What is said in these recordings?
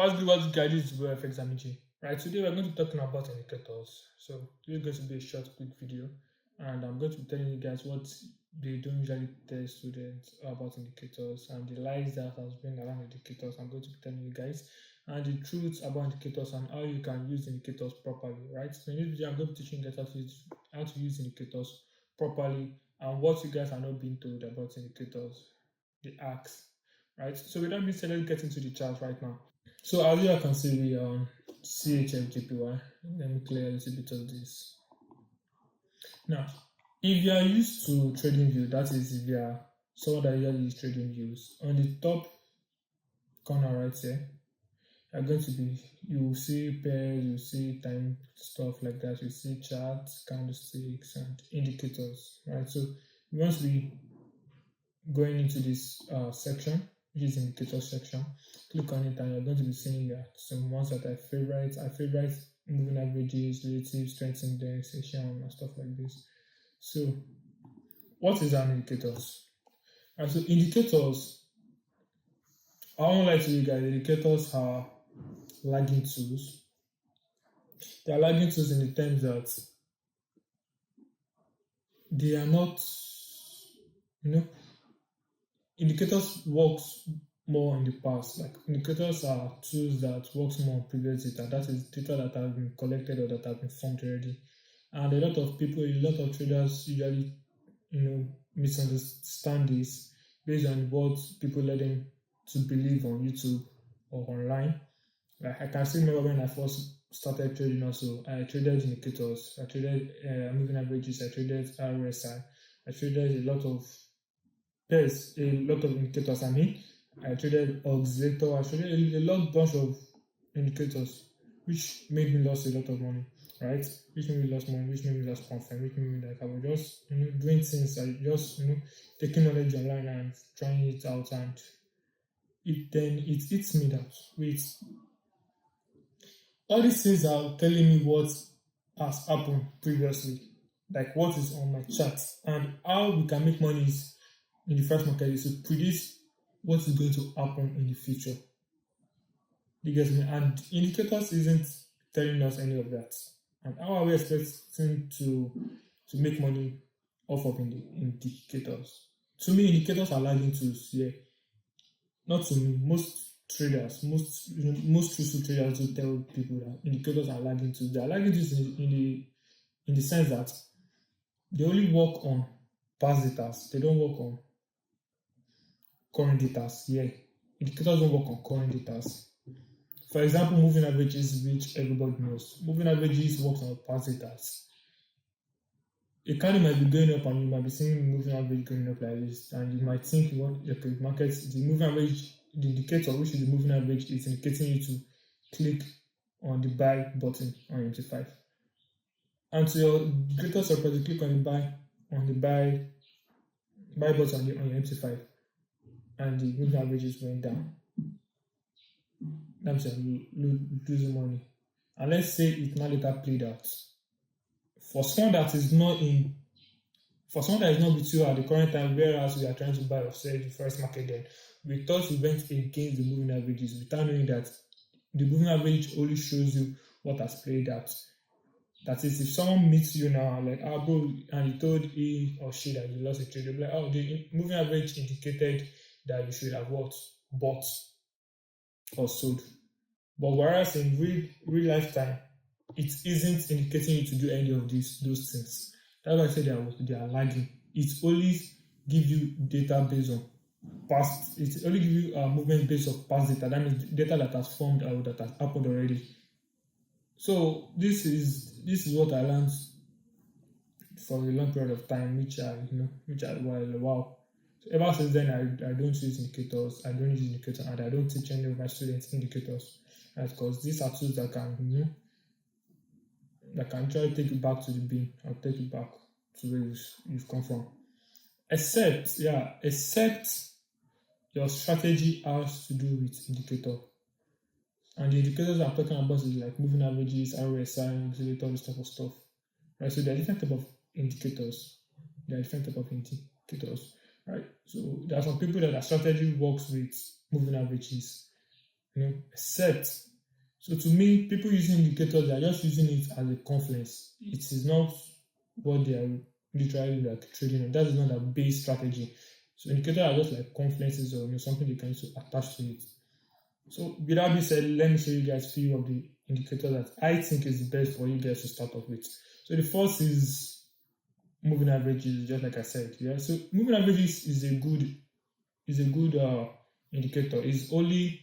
What's the guy? This is WEREN Examine. Right, today we're going to be talking about indicators. So this is going to be a short, quick video, and I'm going to be telling you guys what they don't usually tell students about indicators and the lies that has been around indicators. I'm going to be telling you guys and the truths about indicators and how you can use indicators properly. Right. So in this video, I'm going to be teaching you guys how to use indicators properly and what you guys are not being told about indicators, the acts. Right. So without being said, let's get into the chart right now. So as you can see, we are on CHFJPY. Let me clear a little bit of this. Now, if you are used to trading view, that is if you are someone that usually use trading views, on the top corner right here, are going to be, you will see pairs, you will see time stuff like that, you see charts, candlesticks, and indicators, right? So once we going into this section, which is indicator section, click on it and you're going to be seeing some ones that I favorite. I favorite moving averages, relative strength index, Asian, and stuff like this. So what is an indicators? And so indicators, I won't lie to you guys, indicators are lagging tools. They are lagging tools in the terms that they are not, indicators works more in the past. Like indicators are tools that works more on previous data. That is data that has been collected or that has been formed already. And a lot of people, a lot of traders usually, misunderstand this based on what people let them to believe on YouTube or online. Like I can still remember when I first started trading also, I traded indicators, I traded moving averages, I traded RSI, I traded a lot of indicators. I traded oscillator, I traded a bunch of indicators, which made me lose a lot of money, right? Which made me lose money, which made me lose confidence, which made me like I was just doing things, I just taking knowledge online and trying it out, and it hits me that wait, all these things are telling me what has happened previously, like what is on my chart, and how we can make money is in the first market is to predict what is going to happen in the future. You get me? And indicators isn't telling us any of that. And how are we expecting to make money off of indicators? To me, indicators are lagging tools. Yeah, not to me. Most traders, most truthful traders do tell people that indicators are lagging tools. They are lagging tools in the sense that they only work on past data. They don't work on current data. Yeah, indicators don't work on current data. For example, moving averages, which everybody knows. Moving averages works on past data. A candle might be going up and you might be seeing moving average going up like this, and you might think okay, markets, the moving average, the indicator, which is the moving average, is indicating you to click on the buy button on MT5. And to your greater surprise, you click on the buy button on your MT5, and the moving average is going down. That's losing money. And let's say it now later played out. For someone that is not with you at the current time, whereas we are trying to buy or sell the first market, then we thought we went against the moving averages without knowing that the moving average only shows you what has played out. That is, if someone meets you now, like, bro, and you told he or she that you lost a trade, they'll be like, the moving average indicated that you should have bought or sold. But whereas in real lifetime, it isn't indicating you to do any of those things. That's why I say they are lagging. It only give you data based on past. It only give you movement based on past data. That means data that has formed or that has happened already. So this is what I learned for a long period of time, which I wow. So ever since then, I don't use indicators. I don't use indicators, and I don't teach any of my students indicators, because these are tools that can that can try to take you back to the bin or take you back to where you've come from. Except your strategy has to do with indicator. And the indicators I'm talking about is like moving averages, RSI, oscillator, this type of stuff. Right? So there are different type of indicators. Right? So there are some people that their strategy works with moving averages. except. So to me, people using indicators, they are just using it as a confluence. It is not what they are literally like trading on. That is not a base strategy. So indicators are just like confluences or something they can use to attach to it. So with that being said, let me show you guys a few of the indicators that I think is the best for you guys to start off with. So the first is moving averages, just like I said. Yeah. So moving averages is a good indicator. It only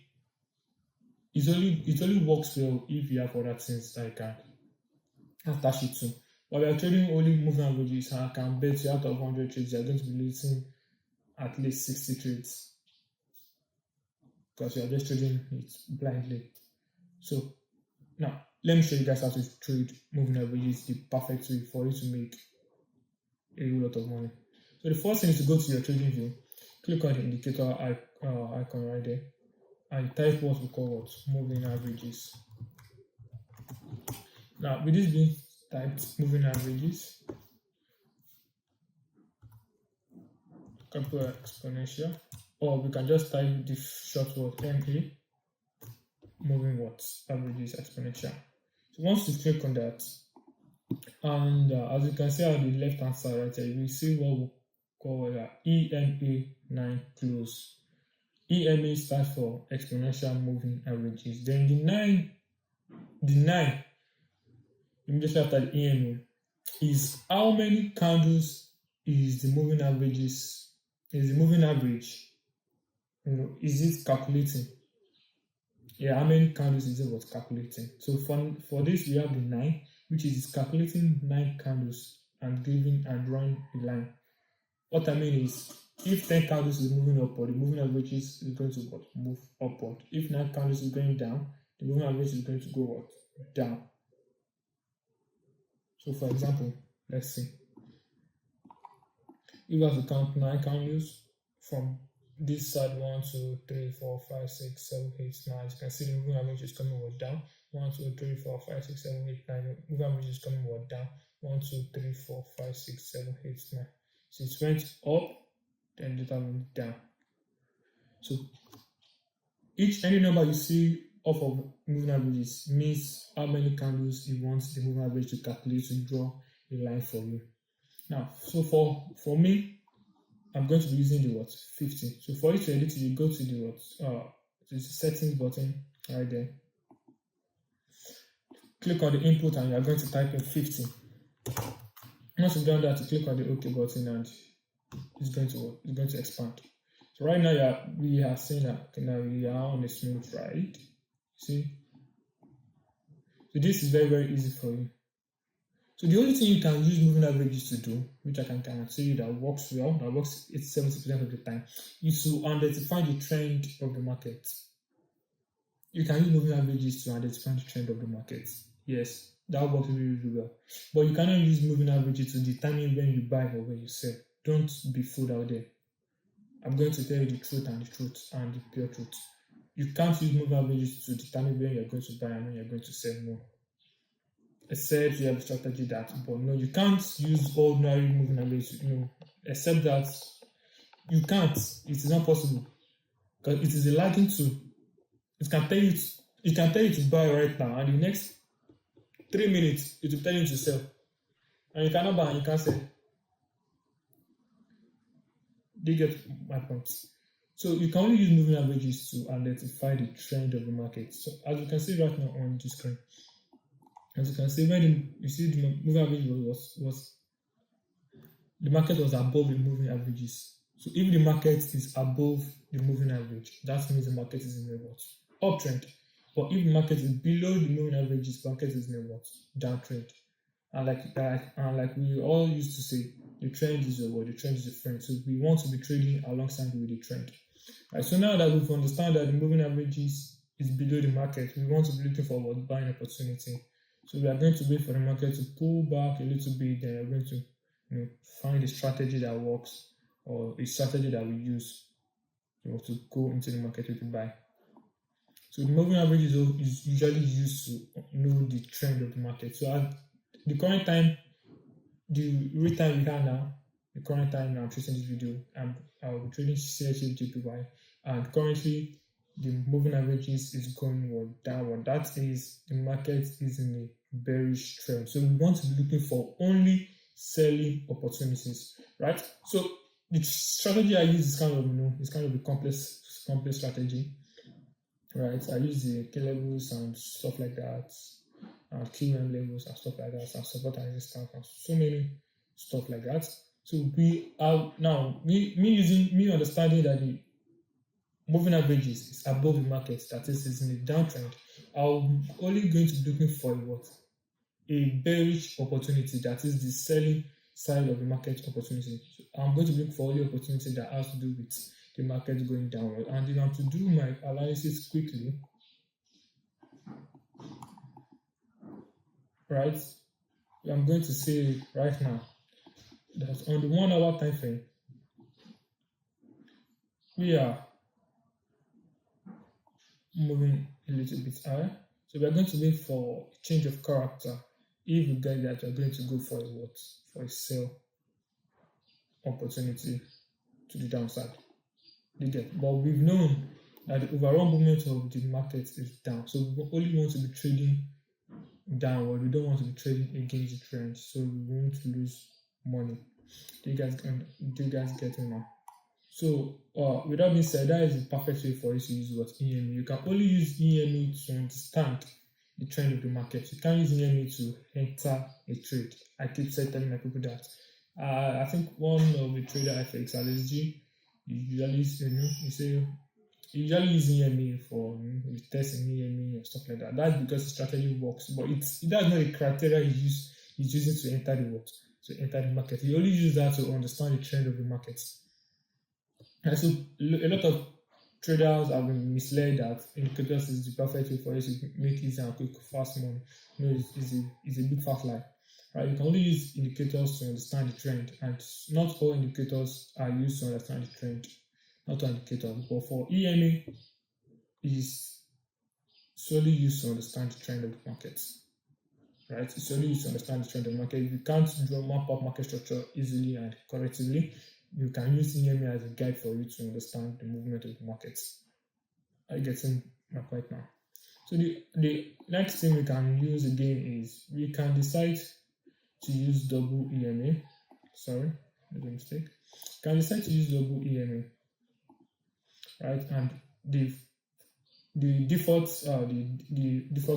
works well if you have other things that you can attach it to. But we are trading only moving averages, and I can bet you out of 100 trades, you are going to be losing at least 60 trades because you are just trading it blindly. So now let me show you guys how to trade moving averages the perfect way for you to make a whole lot of money. So the first thing is to go to your trading view, click on the indicator icon right there, and type what we call moving averages. Now with this being typed, moving averages, capital exponential, or we can just type the short word MA, moving averages exponential. So once you click on that, and as you can see on the left hand side right here, you will see what we call EMA 9 close. EMA stands for exponential moving averages. Then the 9 immediately after the EMA is how many candles is the moving average? Is it calculating? Yeah, how many candles is it calculating? So for this we have the 9, which is calculating 9 candles and giving and drawing a line. What I mean is, if 10 candles is moving upward, the moving average is going to move upward. If 9 candles is going down, the moving average is going to go down. So for example, let's see. If I have to count 9 candles from this side, 1, 2, 3, 4, 5, 6, 7, 8, 9. You can see the moving average is coming down. 1, 2, 3, 4, 5, 6, 7, 8, 9. The moving average is coming down. 1, 2, 3, 4, 5, 6, 7, 8, 9. So it went up, then later went down. So any number you see off of moving averages means how many candles you want the moving average to calculate to draw a line for you. Now, so for me, I'm going to be using the 50. So for you to edit it, you go to the settings button right there. Click on the input and you are going to type in 50. Once you've done that, you click on the OK button and it's going to expand. So right now we are seeing that now we are on a smooth ride. See? So this is very, very easy for you. So the only thing you can use moving averages to do, which I can guarantee you that works well, that works 70% of the time, is to identify the trend of the market. You can use moving averages to identify the trend of the market. Yes, that works really, really well. But you cannot use moving averages to determine when you buy or when you sell. Don't be fooled out there. I'm going to tell you the truth and the pure truth. You can't use moving averages to determine when you're going to buy and when you're going to sell more. Except you have a strategy but no, you can't use ordinary moving averages, except that you can't. It is not possible because it is a lagging tool. It can tell you to buy right now, and the next 3 minutes it will tell you to sell, and you cannot buy and you can't sell. Do you get my point? So you can only use moving averages to identify the trend of the market. So as you can see right now on the screen, as you can see, when you see the moving average the market was above the moving averages. So if the market is above the moving average, that means the market is in a uptrend. But if the market is below the moving averages, the market is in a downtrend. And like we all used to say, the trend is the trend is a friend. So we want to be trading alongside with the trend. Right, so now that we've understood that the moving averages is below the market, we want to be looking for buying opportunity. So we are going to wait for the market to pull back a little bit, then we're going to find a strategy that works or a strategy that we use to go into the market to buy. So the moving average is usually used to know the trend of the market. So at the current time, the real time we have now, the current time I'm shooting this video, I'll be trading CHJPY, and currently the moving averages is going downward. That is, the market is in a bearish trend. So we want to be looking for only selling opportunities, right? So the strategy I use is kind of a complex strategy, right? I use the key levels and stuff like that, and QM levels and stuff like that, and support and resistance and so many stuff like that. So we are now me understanding that the moving averages is above the market, that is in a downtrend. I'm only going to be looking for a bearish opportunity, that is the selling side of the market opportunity. So I'm going to look for only opportunity that has to do with the market going downward. And if I'm to do my analysis quickly, right, I'm going to say right now that on the 1 hour time frame, we are moving a little bit higher. So we are going to wait for a change of character. If we get that, we are going to go for a sell opportunity to the downside. But we've known that the overall movement of the market is down. So we only want to be trading downward. We don't want to be trading against the trend. So we won't lose money. Do you guys get it now? So with that being said, that is the perfect way for you to use EME. You can only use EME to understand the trend of the market. You can't use EME to enter a trade. I keep telling my people that. I think one of the trader FX LSG usually use EME for testing EME and stuff like that. That's because the strategy works, but that's not the criteria he's using to enter the market. He only uses that to understand the trend of the market. And so a lot of traders have been misled that indicators is the perfect way for you to make easy and quick fast money. No, it's a big fast lie. Right? You can only use indicators to understand the trend, and not all indicators are used to understand the trend. Not all indicators, but for EME is solely used to understand the trend of the market. Right? It's solely used to understand the trend of the market. If you can't map up market structure easily and correctly, you can use EME as a guide for you to understand the movement of the markets. Are you getting my point now? So the next thing we can use again is we can decide to use double EME. Sorry, made a mistake. Can decide to use double EME, right? And the default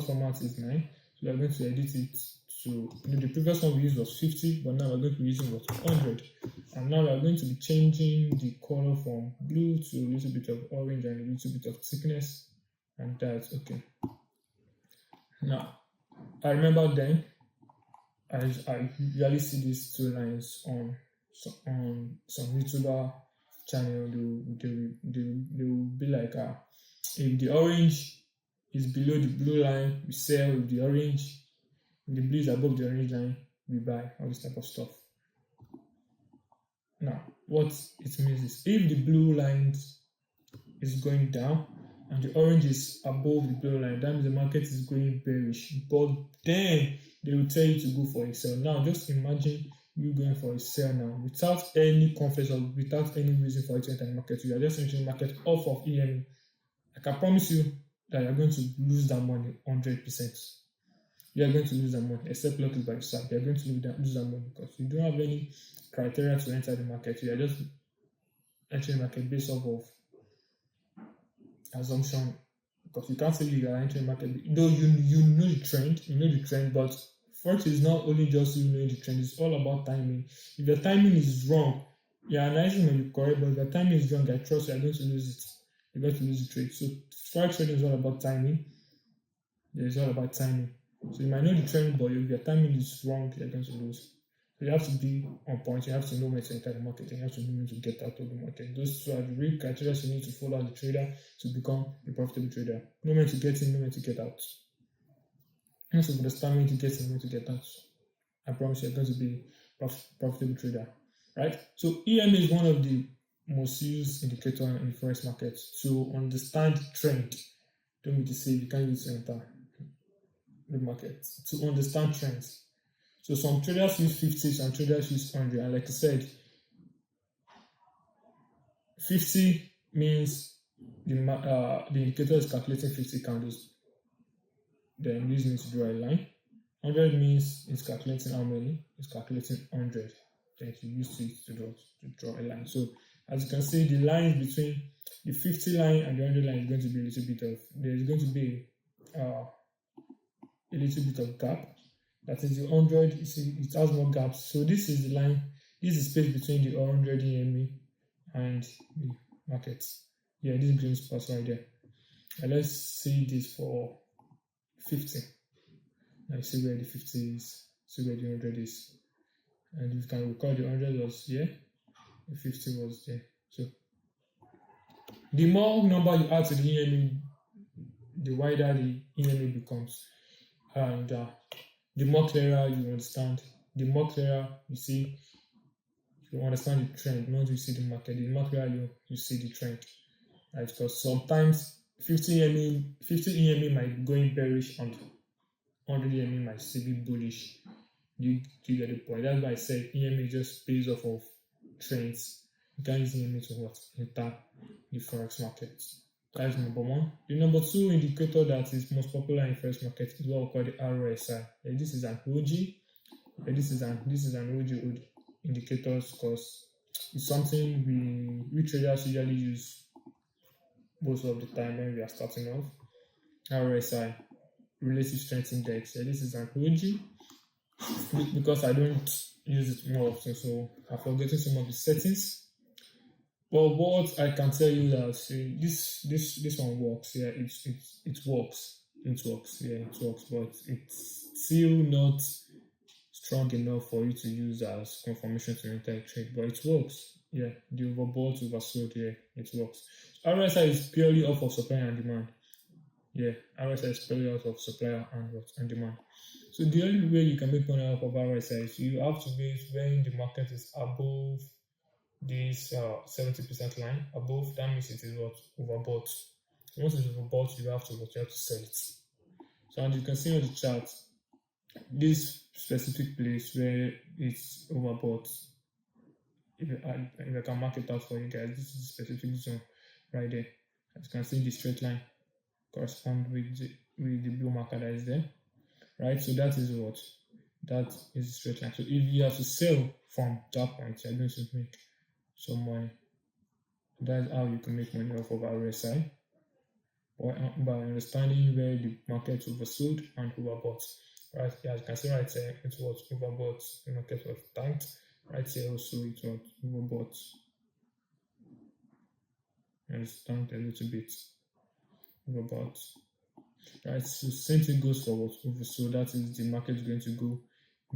format is 9. So we are going to edit it to the previous one we used was 50, but now we're going to be using 100. And now we're going to be changing the color from blue to a little bit of orange and a little bit of thickness, and that's okay. Now I remember then I usually see these two lines on some YouTuber channel. They will be like, if the orange is below the blue line, we sell. If the orange, if the blue is above the orange line, we buy. All this type of stuff. Now, what it means is if the blue line is going down and the orange is above the blue line, that means the market is going bearish. But then they will tell you to go for a sell. Now, just imagine you going for a sell now without any confidence or without any reason for it to enter the market. You are just entering the market off of EME. I can promise you that you're going to lose that money 100%. You are going to lose that money, except luck is by your side. You are going to lose that money because you don't have any criteria to enter the market. You are just entering the market based off of assumption, because you can't say you are entering the market. Though you know the trend, but Forex is not only just you knowing the trend, it's all about timing. If your timing is wrong, your analysis may be correct, but if your timing is wrong, I trust you are going to lose it. You're going to lose the trade. So Forex trading is all about timing. It's all about timing. So you might know the trend, but if your timing is wrong, you're going to lose. So you have to be on point. You have to know when to enter the market, and you have to know when to get out of the market. Those two are the real criteria you need to follow as a trader to become a profitable trader. Know when to get in, know when to get out. Once you understand when to get in, when to get out, I promise you're going to be a profitable trader. Right? So EME is one of the most used indicator in the Forex market to understand trend. Don't mean to say you can't use to enter the market, to understand trends. So some traders use 50, some traders use 100. And like I said, 50 means the indicator is calculating 50 candles. Then I'm using it to draw a line. 100 means it's calculating how many? It's calculating 100. Then you use it to draw a line. So as you can see, the lines between the 50 line and the 100 line is going to be a little bit of, there's going to be a little bit of gap. That is the 100, you see, it has more gaps. So this is the line, this is space between the 100 EMA and the market. Yeah, this green spot right there. And let's see this for 50. Now see where the 50 is, see where the 100 is. And you can recall the 100 was here, the 50 was there. So the more number you add to the EMA, the wider the EMA becomes. And the more clearer you understand, the more clearer you see, you understand the trend, not you see the market, the more clearer you see the trend. Right? Because sometimes 50 EMA might be going bearish and 100 EMA might still be bullish. You get the point. That's why I said EMA just pays off of trends. You can use EMA to enter the Forex market. That is number one. The number two indicator that is most popular in Forex market is what we call the RSI. This is an OG. This is an OG indicator because it's something we traders usually use most of the time when we are starting off. RSI, Relative Strength Index. This is an OG because I don't use it more often, so I'm forgetting some of the settings. But what I can tell you that this one works. Yeah, it works. It works. Yeah, it works. But it's still not strong enough for you to use as confirmation to enter a trade. But it works. Yeah, the overbought, oversold. Yeah, it works. RSI is purely off of supply and demand. Yeah, RSI is purely out of supply and demand. So the only way you can make money off of RSI is you have to be when the market is above this 70% line. Above, that means it is what? Overbought. Once it's overbought, you have to sell it. So as you can see on the chart, this specific place where it's overbought, if I can mark it out for you guys, this is a specific zone right there. As you can see, the straight line correspond with the blue marker that is there, right? So that is what? That is a straight line. So if you have to sell from that point, you're going to make some money. That's how you can make money off of RSI, or by understanding where the market oversold and overbought. Right here, as you can see right here, it was overbought, the market was tanked. Right here also it was overbought, and it's tanked a little bit. Overbought. Right, so same thing goes for what oversold. That is, the market is going to go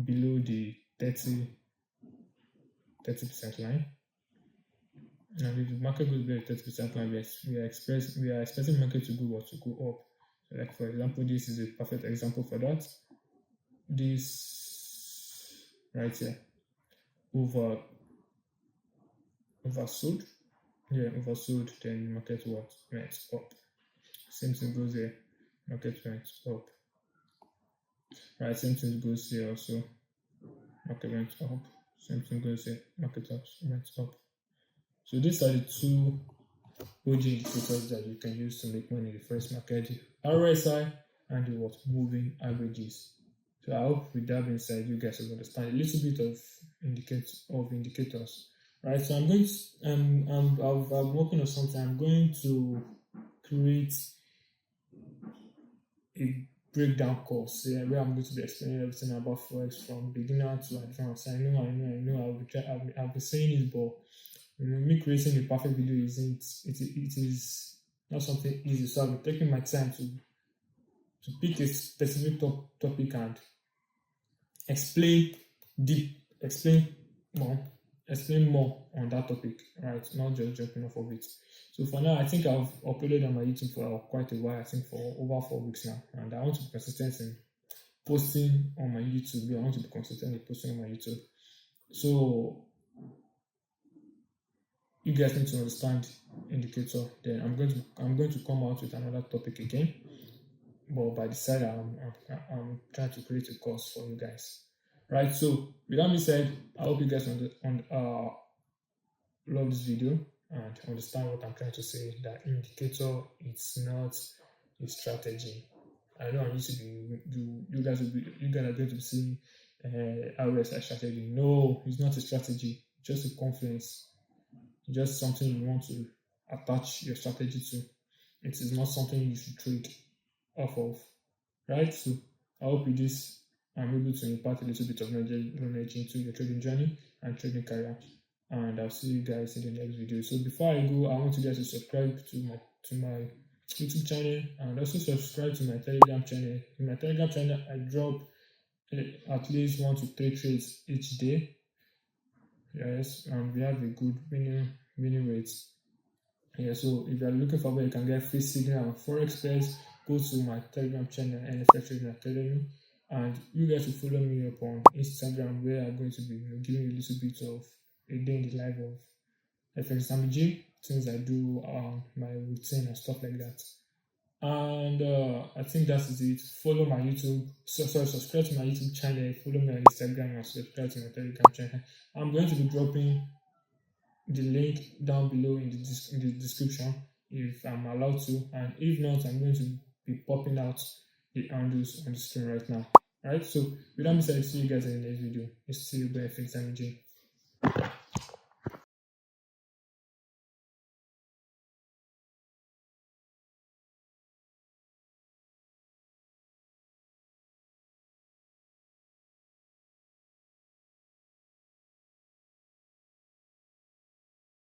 below the 30% line. And if the market goes below the 30% line, we are expecting market to go up. So like for example, this is a perfect example for that. This right here, oversold. Yeah, oversold. Then market went up. Same thing goes here. Market went up. Right, same thing goes here also. Market went up. Same thing goes here. Market went up. So these are the two OG indicators that you can use to make money in the first market: the RSI and the moving averages. So I hope with that being said, you guys will understand a little bit of indicators. Right. So I'm going to I'm working on something. I'm going to create a breakdown course, where I'm going to be explaining everything about Forex from beginner to advanced. I know I'll be saying it, but me creating a perfect video it is not something easy. So I'll be taking my time to pick a specific topic and explain more on that topic, right? Not just jumping off of it. So for now, I think I've uploaded on my YouTube for quite a while. I think for over 4 weeks now, and I want to be consistent in posting on my YouTube. I want to be consistent in posting on my YouTube. So you guys need to understand indicator. Then I'm going to come out with another topic again. But by the side, I'm trying to create a course for you guys. Right. So with that being said, I hope you guys love this video. and understand what I'm trying to say. That indicator, it's not a strategy. I know on YouTube, you guys are going to be seeing RSI strategy. No, it's not a strategy. Just a confluence. Just something you want to attach your strategy to. It is not something you should trade off of, right? So I hope with this I'm able to impart a little bit of knowledge into your trading journey and trading career. And I'll see you guys in the next video. So before I go, I want you guys to subscribe to my YouTube channel and also subscribe to my Telegram channel. In my Telegram channel, I drop at least 1 to 3 trades each day. Yes, and we have a good winning rates. Yeah, so if you're looking for where you can get free signal on Forex pairs, go to my Telegram channel, NFL Trading Academy, and you guys will follow me up on Instagram, where I'm going to be giving you a little bit of a day in the life of FXMG, things I do, my routine and stuff like that. And I think that is it. Follow my YouTube, subscribe to my YouTube channel, follow me on Instagram, and subscribe to my Telegram channel. I'm going to be dropping the link down below in the description if I'm allowed to, and if not, I'm going to be popping out the handles on the screen right now. Alright, so without me saying, see you guys in the next video. It's still the FXMG.